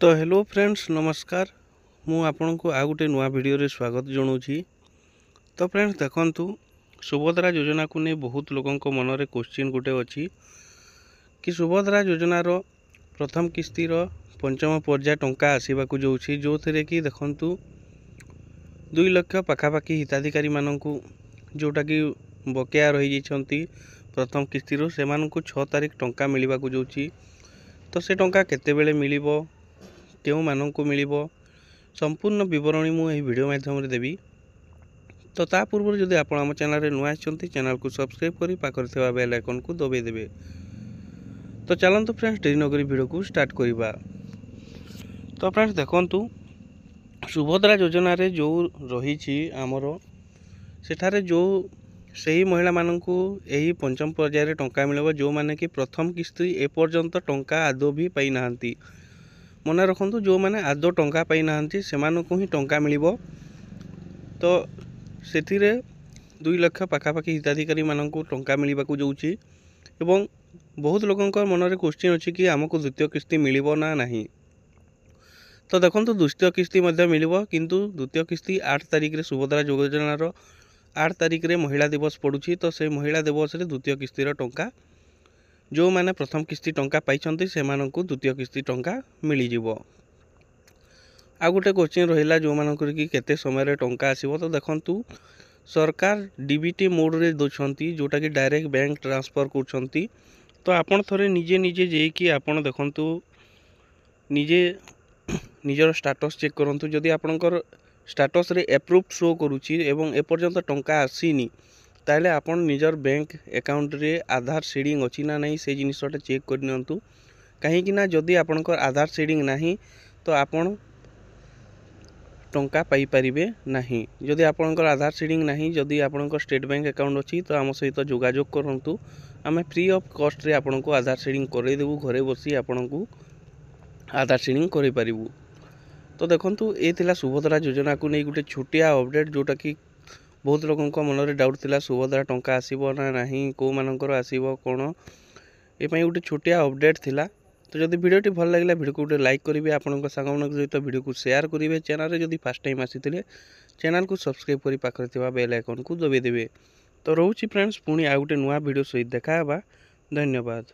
तो hello friends नमस्कार मु आपन को आ गोटे नुआ वीडियो रे स्वागत जनाऊँगी। तो फ्रेंड्स देखंतु सुभद्रा योजना को नहीं बहुत लोगों को मन रे क्वेश्चन गोटे अच्छी कि सुभद्रा योजनार प्रथम किस्तिर पंचम पर्याय टंका आसवाक जाऊँगी जो थे कि देखंतु 2 लाख पाखापाखि हिताधिकारी मानू जोटा कि बकेया रही जाती प्रथम किस्तिर से 6 तारिख टंका मिलवा जाऊँगी। तो से टंका केतेबेले मिलिबो केउ मानू मिलिबो संपूर्ण विवरणी मुझे वीडियो माध्यम देवी। तो ता पूर्व जदि आप आम चैनल नुआ आछंती चैनल को सब्सक्राइब करी पाखर थिबा बेल आइकन को दबाई देबे। तो चलंतु फ्रेंड्स देरी नगरी वीडियो को स्टार्ट करिबा। तो फ्रेंड्स देखंतु सुभद्रा योजना रे जो रही आमर सेठारे जो सही महिला मानू यही पंचम पर्यायर टंका मिलबो जो माने कि प्रथम किस्ती एपर्यंत टंका आदौ भी पाई नाहंती। मन रखु जो मैंने आदौ टंका पाई नाहंती सेमानकु ही टंका मिलिबो। तो सेथिरे 2 लाख पाखापाखि हिताधिकारी मानक टंका मिलवा जाऊँगी एवं बहुत लोगों मन में क्वेश्चन अच्छी कि आमको द्वितीय किस्ती मिलिबो ना नहीं। तो देखो द्वितीय किस्ती मिलिबो किंतु द्वितीय किस्ती 8 तारिख रे सुभद्रा योजनार 8 तारिख रे महिला दिवस पड़ुछि। तो से महिला दिवस रे द्वितीय किस्तीर टंका जो माने प्रथम किस्ती टंका पाइछंती सेमानकु द्वितीय किस्ती टंका मिली जिवो। आ गोटे क्वेश्चन रहिला जो मानकर कि केते समय रे टंका आसीबो। तो देखंतु सरकार डीबीटी मोड रे दोछंती जोटा कि डायरेक्ट बैंक ट्रांसफर करछंती। तो आपण थरे निजे निजे जे कि आपण देखंतु निजे निजर स्टेटस चेक करंतु जदि आपनकर स्टेटस रे अप्रूव शो करूची एवं एपर्यंत टंका आसीनी ताले आपण निजर बैंक अकाउंट रे आधार शेडिंग अच्छी ना नहीं से जिनसटा चेक करनियंतु कहीं ना जदि आपनकर आधार शेडिंग नहीं तो आपण टंका पाई परिबे नहीं। जदि आपनकर आधार शेडिंग नहीं जदि आपनकर स्टेट बैंक अकाउंट अच्छी तो आम सहित जोगाजोग करंतु आमे फ्री ऑफ कॉस्ट रे आपनको आधार शेडिंग करई देबू घरे बसी आपनको आधार शेडिंग करै परिबू। तो देखंतु ए थिला सुभद्रा योजना को नहीं गोटे छोटिया अपडेट जोटा कि बहुत लोगों मन में डाउट थिला सुभद्रा टंका आसीबो ना नहीं को मानकर आसीबो कोन ए पई गोटे छोटिया अपडेट थिला। तो जदि वीडियोटी भल लगे वीडियो को गोटे लाइक करेंगे आपंक सांग सहित वीडियो को शेयर करेंगे चैनल रे जदि फर्स्ट टाइम आसी चैनल को सब्सक्राइब करी पाखरे थिबा बेल आइकन को दबाई देबे। तो रोची फ्रेंड्स पुणी आ गोटे नुआ वीडियो सहित देखा धन्यवाद।